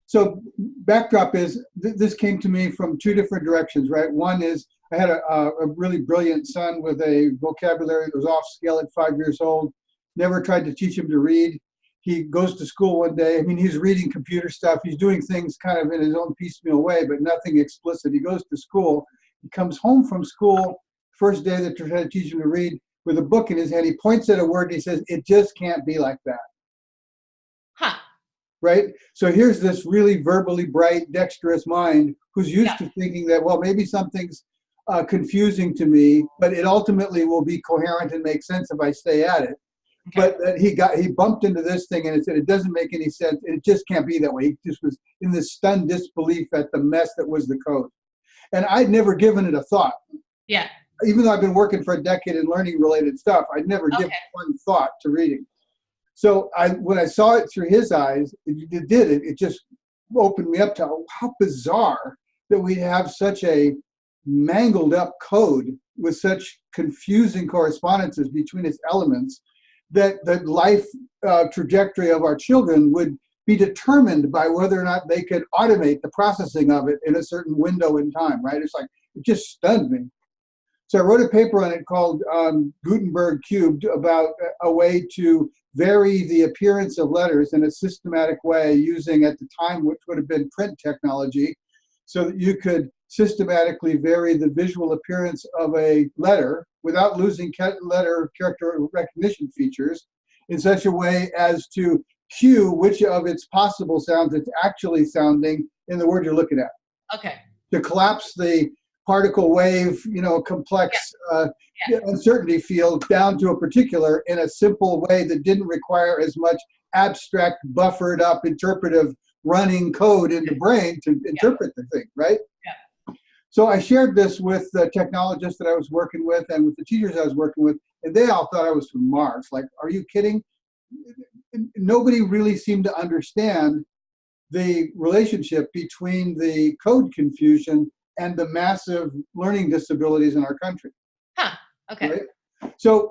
So backdrop is, this came to me from two different directions, right? One is I had a really brilliant son with a vocabulary that was off scale at 5 years old. Never tried to teach him to read. He goes to school one day. I mean, he's reading computer stuff. He's doing things kind of in his own piecemeal way, but nothing explicit. He goes to school. He comes home from school, first day that they're trying to teach him to read, with a book in his hand. He points at a word and he says, "It just can't be like that." Huh. Right? So here's this really verbally bright, dexterous mind who's used to thinking that, well, maybe something's confusing to me, but it ultimately will be coherent and make sense if I stay at it. Okay. But that he bumped into this thing and it said, it doesn't make any sense. It just can't be that way. He just was in this stunned disbelief at the mess that was the code. And I'd never given it a thought. Yeah. Even though I've been working for a decade in learning related stuff, I'd never given one thought to reading. So when I saw it through his eyes, it just opened me up to how bizarre that we have such a mangled up code with such confusing correspondences between its elements, that the life trajectory of our children would be determined by whether or not they could automate the processing of it in a certain window in time, right? It's like, it just stunned me. So I wrote a paper on it called Gutenberg Cubed, about a way to vary the appearance of letters in a systematic way using, at the time, which would have been print technology, so that you could systematically vary the visual appearance of a letter without losing letter character recognition features, in such a way as to cue which of its possible sounds it's actually sounding in the word you're looking at. Okay. To collapse the particle wave, complex uncertainty field down to a particular in a simple way that didn't require as much abstract, buffered up, interpretive running code in the brain to interpret the thing, right? Yeah. So I shared this with the technologists that I was working with and with the teachers I was working with, and they all thought I was from Mars. Like, are you kidding? Nobody really seemed to understand the relationship between the code confusion and the massive learning disabilities in our country. Huh, okay. Right? So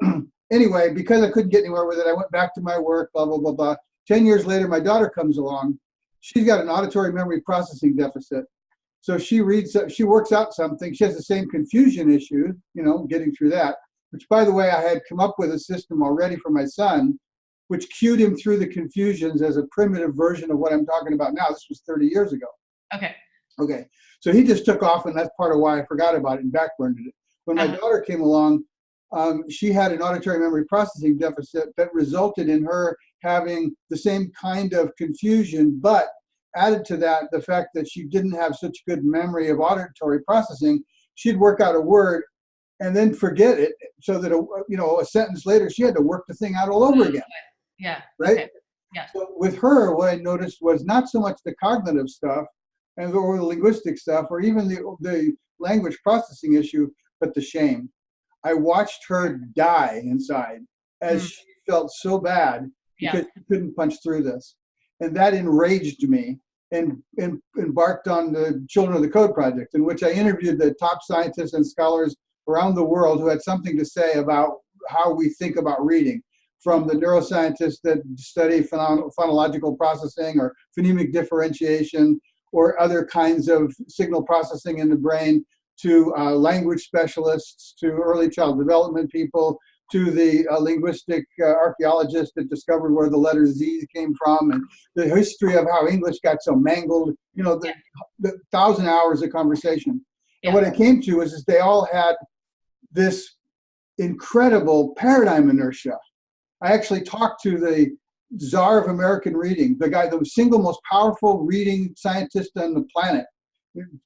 anyway, because I couldn't get anywhere with it, I went back to my work, blah, blah, blah, blah. 10 years later, my daughter comes along. She's got an auditory memory processing deficit. So she works out something. She has the same confusion issue, getting through that, which, by the way, I had come up with a system already for my son, which cued him through the confusions as a primitive version of what I'm talking about now. This was 30 years ago. Okay. So he just took off, and that's part of why I forgot about it and backburned it. When my daughter came along, she had an auditory memory processing deficit that resulted in her having the same kind of confusion, but added to that the fact that she didn't have such good memory of auditory processing. She'd work out a word and then forget it, so that a sentence later she had to work the thing out all over again. Yeah. Right. Okay. Yeah. So with her, what I noticed was not so much the cognitive stuff or the linguistic stuff, or even the language processing issue, but the shame. I watched her die inside as she felt so bad because she couldn't punch through this. And that enraged me, and embarked on the Children of the Code project, in which I interviewed the top scientists and scholars around the world who had something to say about how we think about reading, from the neuroscientists that study phonological processing or phonemic differentiation or other kinds of signal processing in the brain, to language specialists, to early child development people, to the linguistic archaeologist that discovered where the letter Z came from, and the history of how English got so mangled, the 1,000 hours of conversation. And what I came to is they all had this incredible paradigm inertia. I actually talked to the czar of American reading, the single most powerful reading scientist on the planet,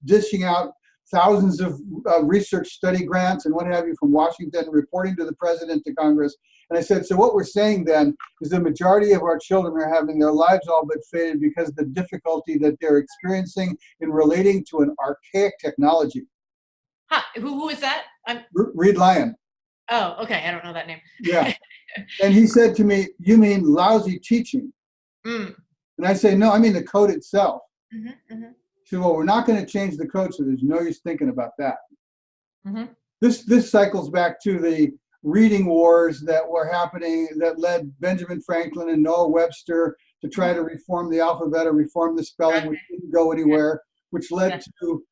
dishing out thousands of research study grants and what have you from Washington, reporting to the president, to Congress. And I said, so what we're saying then is the majority of our children are having their lives all but faded because of the difficulty that they're experiencing in relating to an archaic technology. Huh. Who is that? Reed Lyon. Oh, okay. I don't know that name. Yeah. And he said to me, "You mean lousy teaching?" And I say, "No, I mean the code itself." He said, "Well, we're not going to change the code, so there's no use thinking about that." This cycles back to the reading wars that were happening, that led Benjamin Franklin and Noah Webster to try to reform the alphabet or reform the spelling, which didn't go anywhere, which led to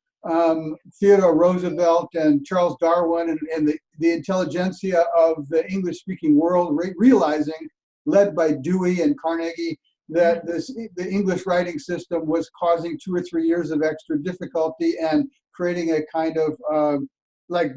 Theodore Roosevelt and Charles Darwin and the intelligentsia of the English-speaking world realizing, led by Dewey and Carnegie, that the English writing system was causing 2 or 3 years of extra difficulty and creating a kind of like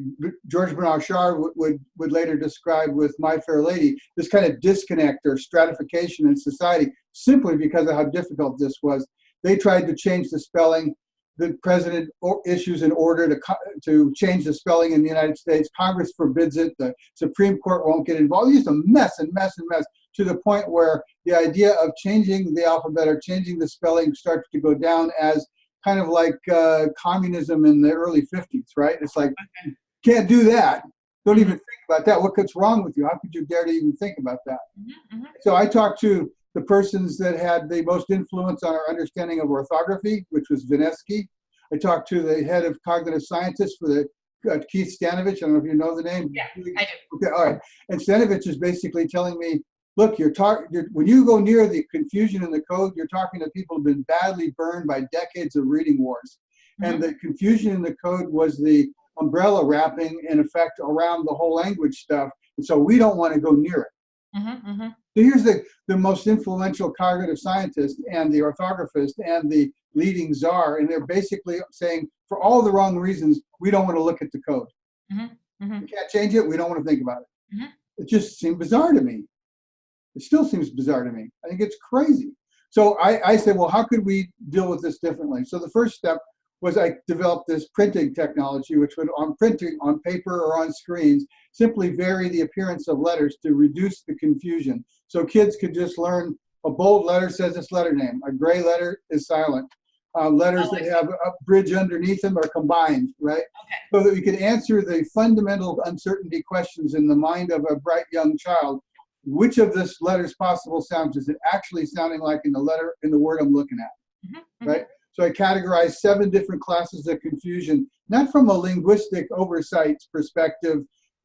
George Bernard Shaw would later describe with My Fair Lady, this kind of disconnect or stratification in society simply because of how difficult this was. They tried to change the spelling. The president issues an order to change the spelling in the United States. Congress forbids it. The Supreme Court won't get involved. It's just a mess and mess and mess to the point where the idea of changing the alphabet or changing the spelling starts to go down as kind of like communism in the early 50s, right? It's like, can't do that. Don't even think about that. What's wrong with you? How could you dare to even think about that? So I talked to the persons that had the most influence on our understanding of orthography, which was Vinesky. I talked to the head of cognitive scientists for the Keith Stanovich. I don't know if you know the name. Yeah, I do. Okay, all right. And Stanovich is basically telling me, look, when you go near the confusion in the code, you're talking to people who've been badly burned by decades of reading wars. And the confusion in the code was the umbrella wrapping in effect around the whole language stuff. And so we don't want to go near it. So here's the most influential cognitive scientist and the orthographist and the leading czar, and they're basically saying, for all the wrong reasons, we don't want to look at the code. We can't change it. We don't want to think about it. It just seemed bizarre to me. It still seems bizarre to me. I think it's crazy. So I said, well, how could we deal with this differently? So the first step was I developed this printing technology, which would, on printing on paper or on screens, simply vary the appearance of letters to reduce the confusion. So kids could just learn a bold letter says its letter name. A gray letter is silent. Letters that have a bridge underneath them are combined, right? So that we could answer the fundamental uncertainty questions in the mind of a bright young child. Which of this letter's possible sounds is it actually sounding like in the word I'm looking at, right? So I categorized 7 different classes of confusion, not from a linguistic oversight perspective,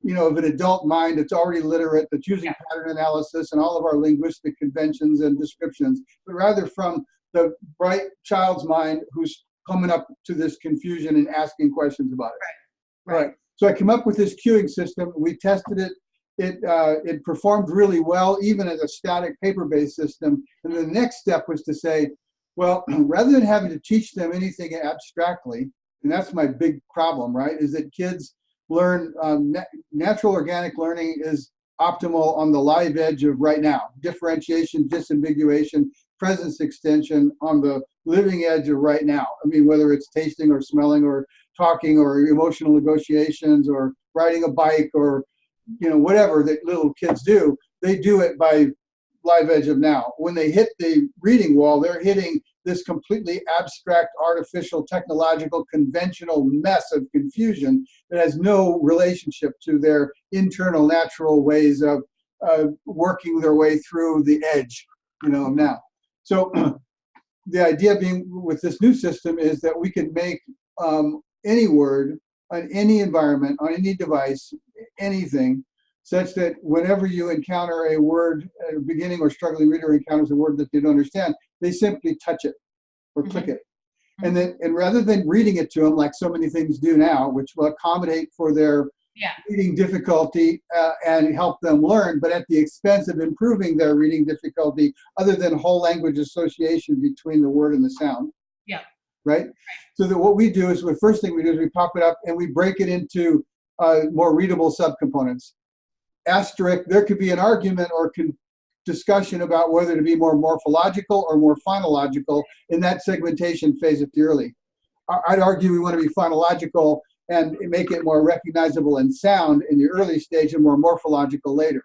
of an adult mind that's already literate, that's using pattern analysis and all of our linguistic conventions and descriptions, but rather from the bright child's mind who's coming up to this confusion and asking questions about it. Right. So I came up with this queuing system. We tested it. It performed really well, even as a static paper-based system. And the next step was to say, well, rather than having to teach them anything abstractly, and that's my big problem, right, is that kids learn, natural organic learning is optimal on the live edge of right now. Differentiation, disambiguation, presence extension on the living edge of right now. I mean, whether it's tasting or smelling or talking or emotional negotiations or riding a bike or, whatever that little kids do, they do it by live edge of now. When they hit the reading wall, they're hitting this completely abstract, artificial, technological, conventional mess of confusion that has no relationship to their internal, natural ways of working their way through the edge, now. So the idea being with this new system is that we can make any word on any environment, on any device, anything, such that whenever you encounter a word, a beginning or struggling reader encounters a word that they don't understand, they simply touch it or click it. And rather than reading it to them like so many things do now, which will accommodate for their reading difficulty and help them learn, but at the expense of improving their reading difficulty, other than whole language association between the word and the sound. Right? So that what we do is, the first thing we do is we pop it up and we break it into more readable subcomponents. Asterisk, there could be an argument or discussion about whether to be more morphological or more phonological in that segmentation phase at the early. I'd argue we want to be phonological and make it more recognizable in sound in the early stage and more morphological later.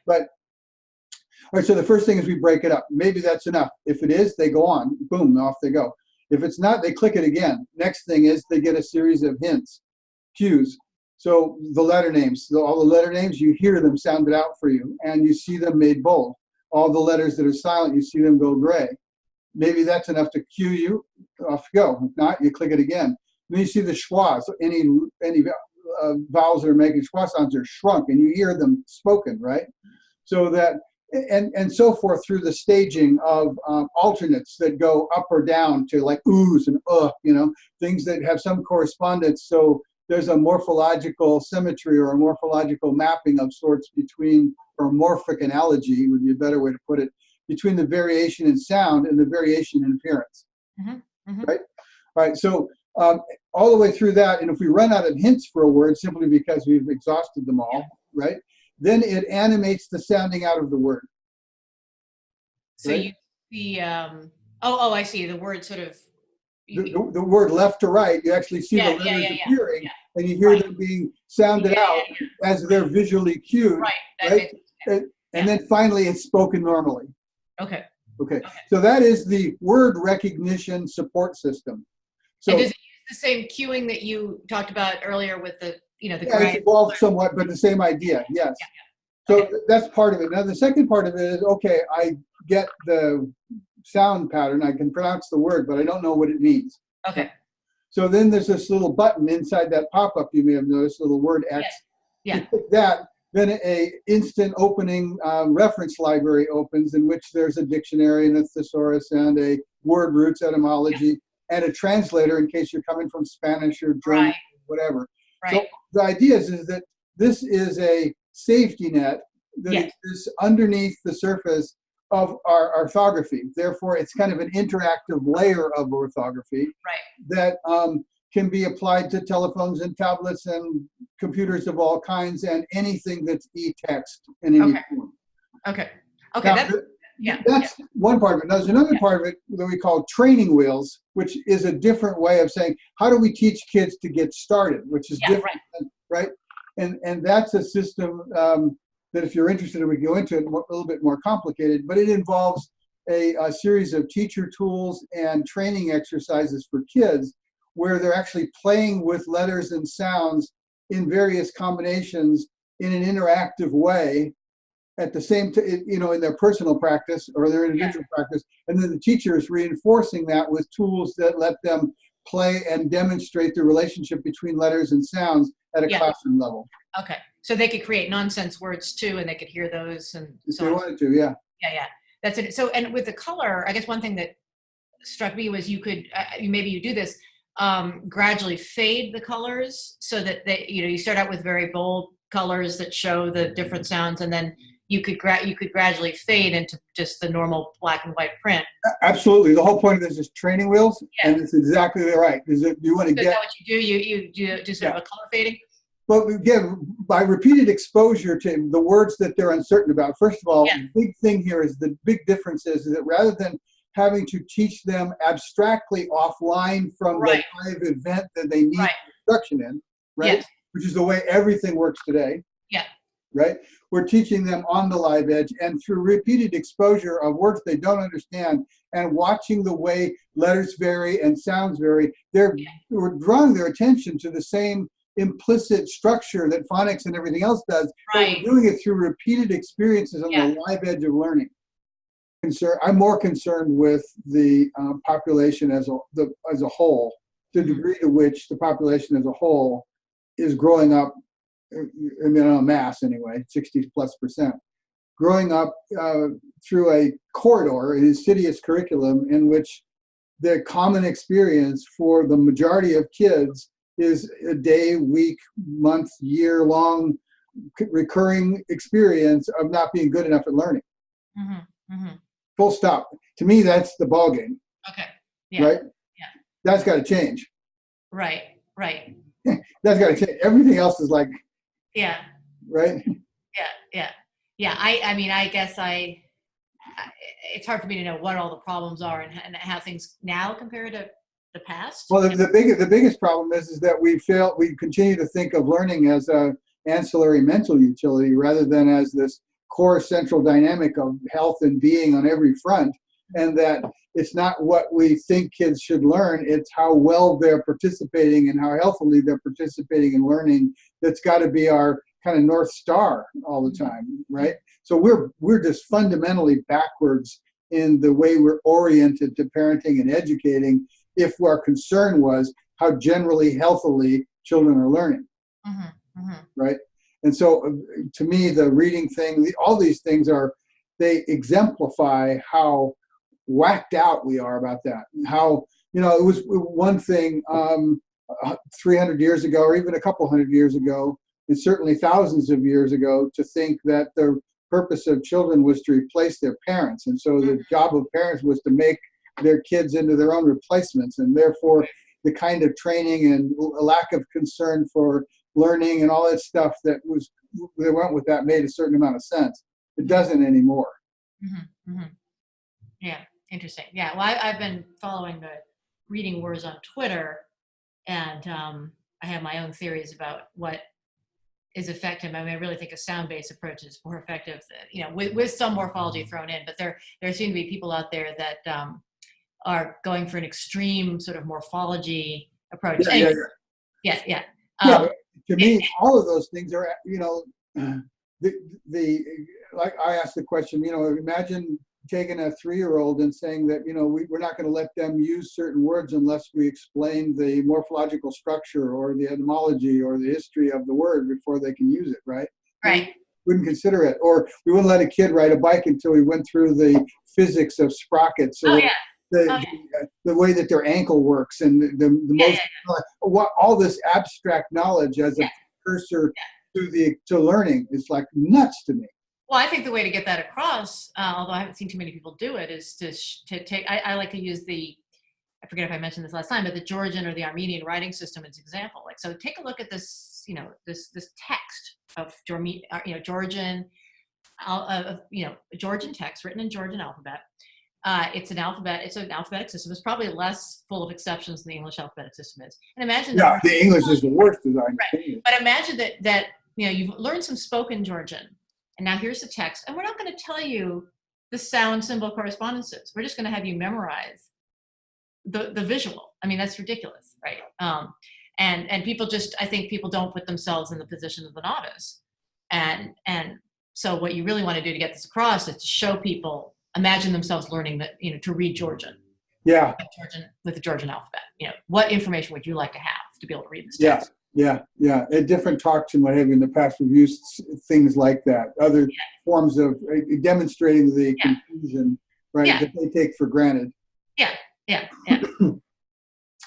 But, all right, so the first thing is we break it up. Maybe that's enough. If it is, they go on. Boom, off they go. If it's not, they click it again. Next thing is they get a series of hints, cues. So the letter names, all the letter names, you hear them sounded out for you, and you see them made bold. All the letters that are silent, you see them go gray. Maybe that's enough to cue you. Off you go. If not, you click it again. Then you see the schwas. Any vowels that are making schwa sounds are shrunk, and you hear them spoken, right? So that and so forth through the staging of alternates that go up or down to like oohs and things that have some correspondence. So there's a morphological symmetry or a morphological mapping of sorts between, or morphic analogy would be a better way to put it, between the variation in sound and the variation in appearance. Right? All right. So all the way through that, and if we run out of hints for a word simply because we've exhausted them all, right? Then it animates the sounding out of the word. So right? you see, I see the word sort of. The word left to right, you actually see the letters appearing, and you hear them being sounded out as they're visually cued. Right. And then finally it's spoken normally. Okay. So that is the word recognition support system. So and does it use the same cueing that you talked about earlier with the it's evolved somewhat, but the same idea, yes. So that's part of it. Now the second part of it is, okay, I get the sound pattern, I can pronounce the word, but I don't know what it means. Okay. So then there's this little button inside that pop-up you may have noticed, little word X. Yeah. You click that, then a instant opening reference library opens in which there's a dictionary and a thesaurus and a word roots etymology and a translator in case you're coming from Spanish or German, whatever. So the idea is that this is a safety net that exists underneath the surface of our orthography. Therefore, it's kind of an interactive layer of orthography that can be applied to telephones and tablets and computers of all kinds and anything that's e-text in any form. Okay. Now, that's one part of it. Now, there's another part of it that we call training wheels, which is a different way of saying, how do we teach kids to get started, which is different, right? And that's a system that if you're interested, we go into it a little bit more complicated, but it involves a series of teacher tools and training exercises for kids where they're actually playing with letters and sounds in various combinations in an interactive way at the same time, in their personal practice or their individual practice. And then the teacher is reinforcing that with tools that let them play and demonstrate the relationship between letters and sounds at a classroom level. Okay. So they could create nonsense words too, and they could hear those and if they wanted to, yeah. That's it. So, and with the color, I guess one thing that struck me was you could, maybe you do this, gradually fade the colors so that you start out with very bold colors that show the different sounds, and then you could gradually fade into just the normal black and white print. Absolutely. The whole point of this is training wheels, and it's exactly right. Is that you want to Is that what you do? You do sort of a color fading? Well, again, by repeated exposure to the words that they're uncertain about. First of all, the big thing here is the big difference is that rather than having to teach them abstractly offline from the live event that they need instruction in, which is the way everything works today. Right? We're teaching them on the live edge, and through repeated exposure of words they don't understand and watching the way letters vary and sounds vary, we're drawing their attention to the same implicit structure that phonics and everything else does. But we're doing it through repeated experiences on the live edge of learning. I'm more concerned with the population as a whole, the degree to which the population as a whole is growing up, en masse anyway, 60+%, growing up through a corridor, an insidious curriculum in which the common experience for the majority of kids is a day, week, month, year-long recurring experience of not being good enough at learning. Full stop. To me, that's the ball game. Okay. Right? That's got to change. Right. That's got to change. Everything else is like. Right. I mean, I guess it's hard for me to know what all the problems are and how things now compare to the past. Well, the biggest problem is that we continue to think of learning as a ancillary mental utility rather than as this core central dynamic of health and being on every front, and that it's not what we think kids should learn, it's how well they're participating and how healthily they're participating in learning that's got to be our kind of North Star all the time, right? So we're just fundamentally backwards in the way we're oriented to parenting and educating if our concern was how generally healthily children are learning, right? And so to me, the reading thing, all these things are they exemplify how whacked out we are about that. And how, it was one thing 300 years ago, or even a couple hundred years ago, and certainly thousands of years ago, to think that the purpose of children was to replace their parents. And so the job of parents was to make their kids into their own replacements. And therefore, the kind of training and a lack of concern for learning and all that stuff that went with that made a certain amount of sense. It doesn't anymore. Mm-hmm, mm-hmm. Yeah, interesting. Yeah, well, I've been following the reading wars on Twitter, and I have my own theories about what is effective. I mean, I really think a sound-based approach is more effective, with some morphology thrown in. But there seem to be people out there that are going for an extreme sort of morphology approach. Yeah. To me, all of those things are, like I asked the question, imagine taking a 3-year-old and saying that, we're not going to let them use certain words unless we explain the morphological structure or the etymology or the history of the word before they can use it, right? Right. We wouldn't consider it. Or we wouldn't let a kid ride a bike until we went through the physics of sprockets or the way that their ankle works and all this abstract knowledge as a precursor to learning is like nuts to me. Well, I think the way to get that across, although I haven't seen too many people do it, is to take. I like to use I forget if I mentioned this last time, but the Georgian or the Armenian writing system as an example. Like, so take a look at this, this text of Georgian, Georgian text written in Georgian alphabet. It's an alphabetic system. It's probably less full of exceptions than the English alphabetic system is. And imagine that the English is the worst, as I understand it. But imagine that you've learned some spoken Georgian. And now here's the text. And we're not going to tell you the sound symbol correspondences. We're just going to have you memorize the visual. I mean, that's ridiculous, right? And people I think people don't put themselves in the position of the novice. And so what you really want to do to get this across is to show people, imagine themselves learning that, to read Georgian. Yeah. With the Georgian alphabet. What information would you like to have to be able to read this text? Yeah. At different talks and what have you in the past, we've used things like that. Other forms of demonstrating the confusion, right, that they take for granted. Yeah.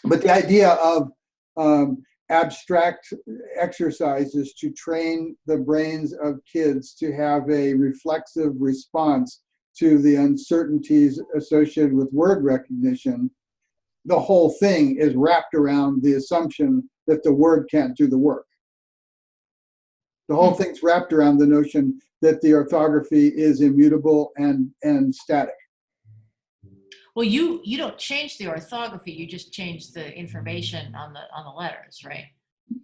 But the idea of abstract exercises to train the brains of kids to have a reflexive response to the uncertainties associated with word recognition, the whole thing is wrapped around the assumption that the word can't do the work. The whole thing's wrapped around the notion that the orthography is immutable and static. Well, you don't change the orthography; you just change the information on the letters, right?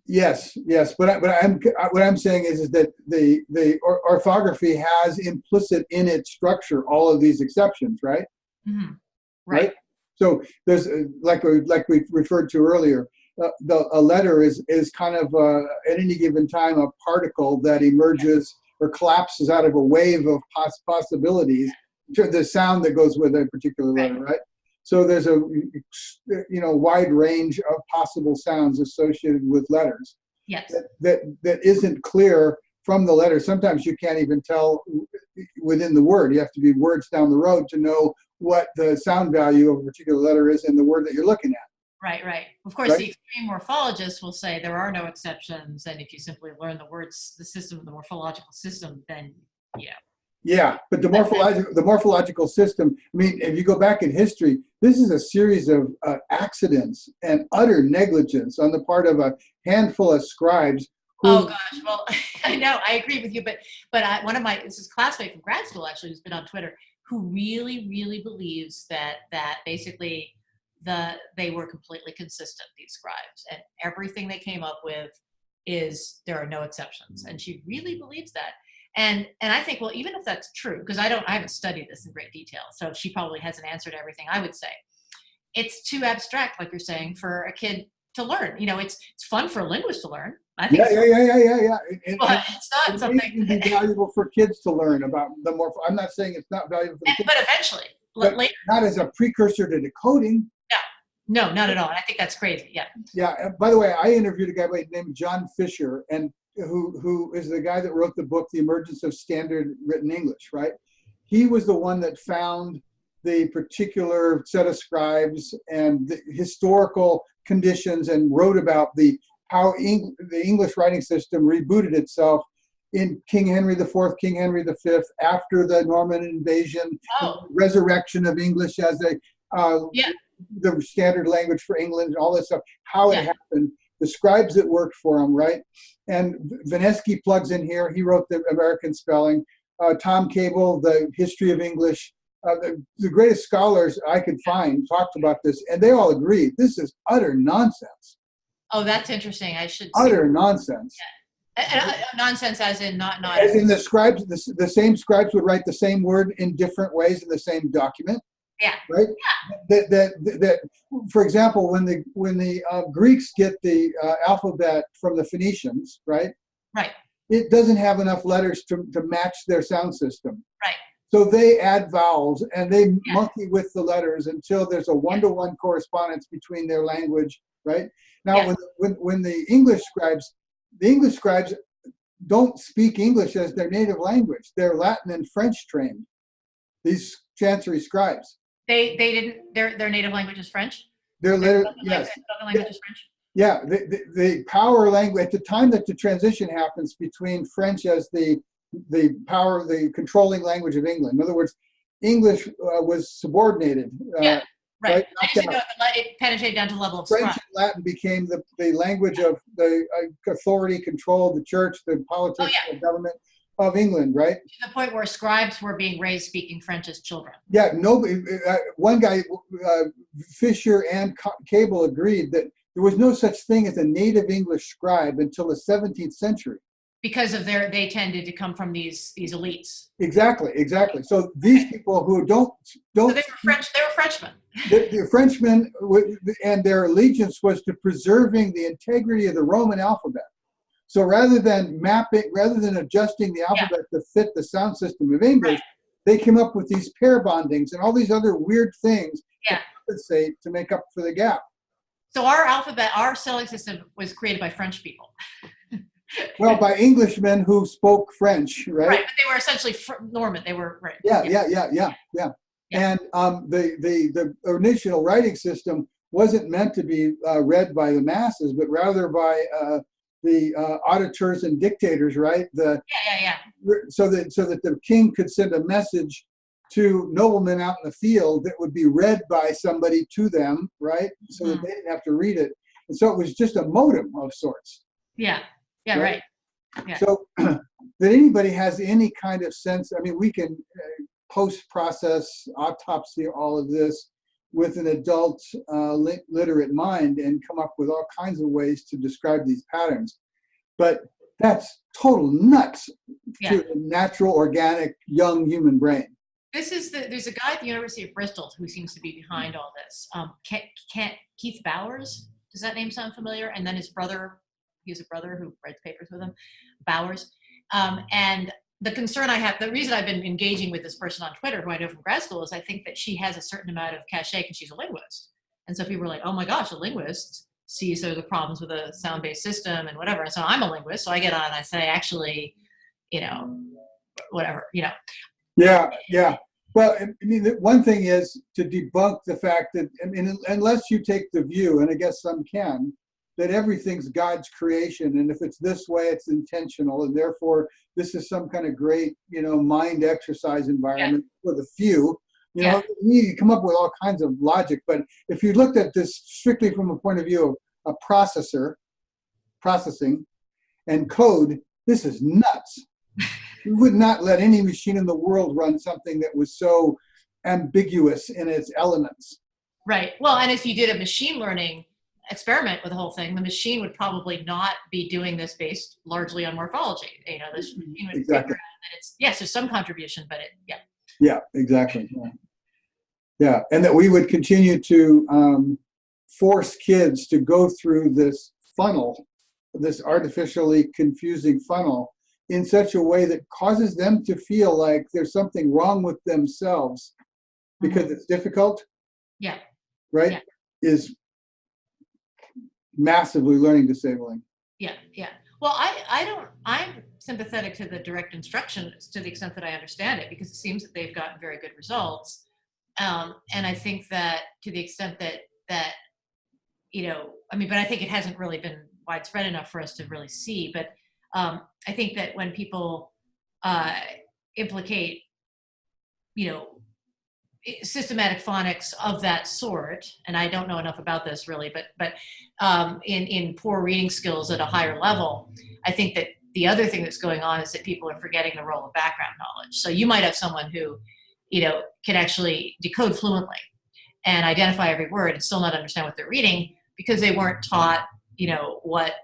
Yes. But what I'm saying is that the orthography has implicit in its structure all of these exceptions, right? Mm-hmm. Right. So there's like we referred to earlier. A letter is kind of at any given time a particle that emerges or collapses out of a wave of possibilities. The sound that goes with a particular letter, right? So there's a wide range of possible sounds associated with letters. Yes. That isn't clear from the letter. Sometimes you can't even tell within the word. You have to be words down the road to know what the sound value of a particular letter is in the word that you're looking at. Right. Of course, the extreme morphologists will say there are no exceptions, and if you simply learn the words, the morphological system, then Yeah, but the morphological system, I mean, if you go back in history, this is a series of accidents and utter negligence on the part of a handful of scribes. Oh gosh, well, I know, I agree with you, but one of this is a classmate from grad school actually, who's been on Twitter, who really, really believes that basically they were completely consistent, these scribes, and everything they came up with there are no exceptions, and she really believes that. And I think, well, even if that's true, because I haven't studied this in great detail, so she probably hasn't answered everything I would say. It's too abstract, like you're saying, for a kid to learn. It's fun for a linguist to learn. I think. Yeah. But it's not something. It can be valuable for kids to learn about the I'm not saying it's not valuable for the kids. But eventually, later. Not as a precursor to decoding. No, not at all. And I think that's crazy. Yeah. Yeah. By the way, I interviewed a guy named John Fisher, and who is the guy that wrote the book, The Emergence of Standard Written English, right? he was the one that found the particular set of scribes and the historical conditions and wrote about how the English writing system rebooted itself in King Henry IV, King Henry V, after the Norman invasion, Oh, resurrection of English as yeah, the standard language for England, and all this stuff, how it yeah, happened, the scribes that worked for him, right? And Vinesky plugs in here. He wrote the American spelling. Tom Cable, the history of English. The greatest scholars I could find talked about this, and they all agree this is utter nonsense. oh, that's interesting. I should see. Utter nonsense. Nonsense, as in not As in the scribes, the same scribes would write the same word in different ways in the same document. Yeah. Right. That for example, when the Greeks get the alphabet from the Phoenicians, right? Right. It doesn't have enough letters to match their sound system. Right. So they add vowels and they Yeah. monkey with the letters until there's a one-to-one correspondence between their language, right? Now, Yeah. when the English scribes don't speak English as their native language. They're Latin and French trained. These chancery scribes. They didn't. Their native language is French. They're Their literally, yes. spoken language is French. Yeah, the power language, at the time that the transition happens between French as the controlling language of England. In other words, English was subordinated. Yeah, right. Right? I just didn't know if it penetrated down to the level of French scribe. and Latin became the language of the authority controlled, the church, the politics, the government of England, right? To the point where scribes were being raised speaking French as children. Yeah, nobody. One guy, Fisher and Cable, agreed that there was no such thing as a native English scribe until the 17th century. Because of they tended to come from these elites. Exactly. So these people who don't. So they were French. They were Frenchmen. The Frenchmen, and their allegiance was to preserving the integrity of the Roman alphabet. So rather than adjusting the alphabet to fit the sound system of English, they came up with these pair bondings and all these other weird things to compensate to make up for the gap. So our alphabet, our spelling system was created by French people. Well, by Englishmen who spoke French, right? Right, but they were essentially Norman. They were right. Yeah. And the original writing system wasn't meant to be read by the masses, but rather by the auditors and dictators, right? So that the king could send a message to noblemen out in the field that would be read by somebody to them, right? So that they didn't have to read it. And so it was just a modem of sorts. Yeah, right. Yeah. So that anybody has any kind of sense, I mean, we can post-process, autopsy all of this with an adult literate mind and come up with all kinds of ways to describe these patterns. But that's total nuts to a natural, organic, young human brain. There's a guy at the University of Bristol who seems to be behind all this. Keith Bowers. Does that name sound familiar? And then his brother, he has a brother who writes papers with him, Bowers. And the concern I have, the reason I've been engaging with this person on Twitter, who I know from grad school, is I think that she has a certain amount of cachet because she's a linguist. And so people are like, oh my gosh, a linguist sees the problems with a sound-based system and whatever. And so I'm a linguist, so I get on and I say, actually, whatever, Yeah. Well, I mean, the one thing is to debunk the fact that, I mean, unless you take the view, and I guess some can, that everything's God's creation, and if it's this way, it's intentional, and therefore this is some kind of great, mind exercise environment for the few. You come up with all kinds of logic, but if you looked at this strictly from a point of view of a processing, and code, this is nuts. We would not let any machine in the world run something that was so ambiguous in its elements. Right. Well, and if you did a machine learning experiment with the whole thing, the machine would probably not be doing this based largely on morphology. This machine would figure out that it's, yes, there's some contribution, but Yeah, exactly. Yeah, and that we would continue to force kids to go through this funnel, this artificially confusing funnel, in such a way that causes them to feel like there's something wrong with themselves because it's difficult. Yeah. Right? Yeah. Is massively learning disabling. Yeah. Well, I'm sympathetic to the direct instruction to the extent that I understand it, because it seems that they've gotten very good results. And I think that to the extent that, I mean, but I think it hasn't really been widespread enough for us to really see. But I think that when people uh, implicate, you know, systematic phonics of that sort, and I don't know enough about this really, but in poor reading skills at a higher level, I think that the other thing that's going on is that people are forgetting the role of background knowledge. So you might have someone who, can actually decode fluently and identify every word and still not understand what they're reading because they weren't taught, what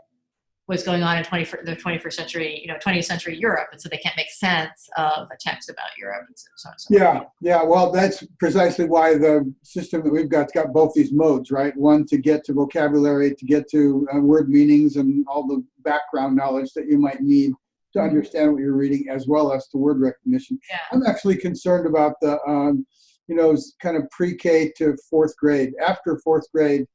was going on in the 21st century, 20th century Europe, and so they can't make sense of a text about Europe, and so on and so forth. Yeah. Well, that's precisely why the system that we've got both these modes, right? One to get to vocabulary, to get to word meanings and all the background knowledge that you might need to understand what you're reading, as well as to word recognition. Yeah. I'm actually concerned about the, kind of pre-K to fourth grade. After fourth grade,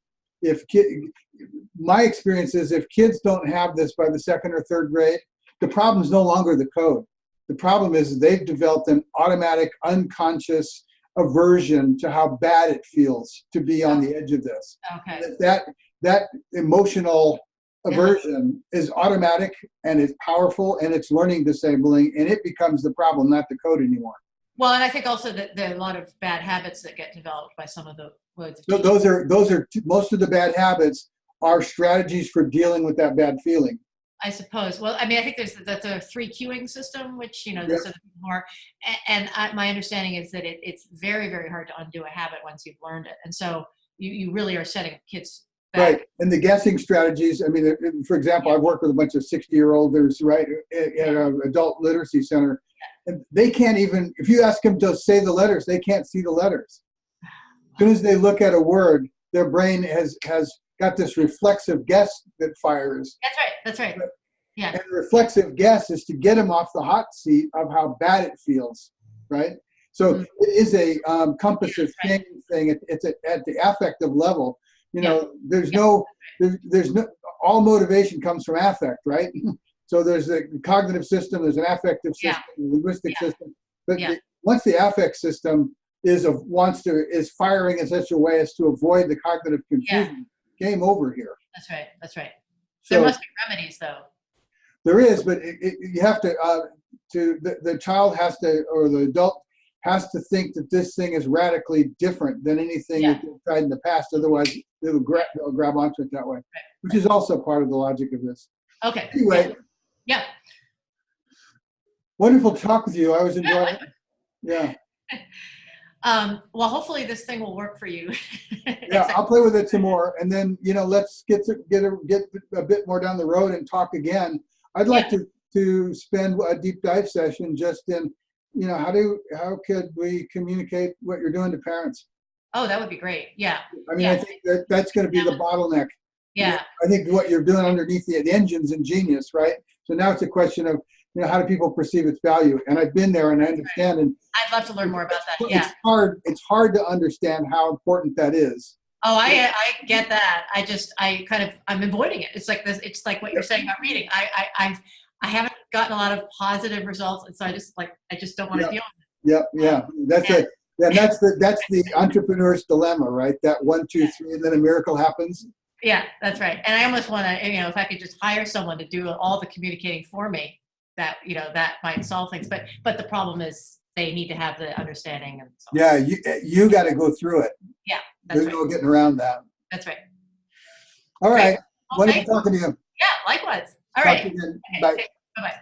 my experience is if kids don't have this by the second or third grade, the problem is no longer the code. The problem is they've developed an automatic, unconscious aversion to how bad it feels to be on the edge of this. Okay. That emotional aversion is automatic and it's powerful and it's learning disabling, and it becomes the problem, not the code anymore. Well, and I think also that there are a lot of bad habits that get developed by some of the modes of So teaching. those are most of the bad habits are strategies for dealing with that bad feeling. I suppose. Well, I mean, I think there's the three queuing system, which there's other more. And my understanding is that it's very, very hard to undo a habit once you've learned it, and so you really are setting kids back. Right, and the guessing strategies. I mean, for example, I've worked with a bunch of 60-year-olders, right, at an adult literacy center, and they can't even. If you ask them to say the letters, they can't see the letters. As soon as they look at a word, their brain has got this reflexive guess that fires. That's right. Yeah. And reflexive guess is to get them off the hot seat of how bad it feels, right? So it is a compass of thing. It's at the affective level. There's no all motivation comes from affect, right? So there's a cognitive system, there's an affective system, a linguistic system. But once the affect system is firing in such a way as to avoid the cognitive confusion, game over here. That's right. So, there must be remedies, though. There is, but you have to the child has to, or the adult has to think that this thing is radically different than anything that they've tried in the past. Otherwise, they'll grab onto it that way, which is also part of the logic of this. Okay. Anyway. Yeah. Wonderful talk with you. I was enjoying it. Yeah. Well, hopefully this thing will work for you. Yeah, I'll play with it some more, and then let's get a bit more down the road and talk again. I'd like to spend a deep dive session just in, how could we communicate what you're doing to parents? Oh, that would be great. Yeah. I mean, I think that's going to be the bottleneck. Yeah. I think what you're doing underneath the engine's ingenious, right? So now it's a question of, how do people perceive its value? And I've been there and I understand. And I'd love to learn more about that. Yeah. It's hard to understand how important that is. Oh, I get that. I'm avoiding it. It's like this. It's like what you're saying about reading. I haven't gotten a lot of positive results, and so I just don't want to deal with it. Yeah. That's the entrepreneur's dilemma, right? That 1, 2, 3, and then a miracle happens. Yeah, that's right. And I almost want to, if I could just hire someone to do all the communicating for me, that might solve things. But the problem is they need to have the understanding and so on. Yeah, you got to go through it. Yeah, that's There's no getting around that. That's right. All right. Okay. Wonderful talking to you. Yeah, likewise. All Talk right. to you again. Okay. Bye. Bye-bye.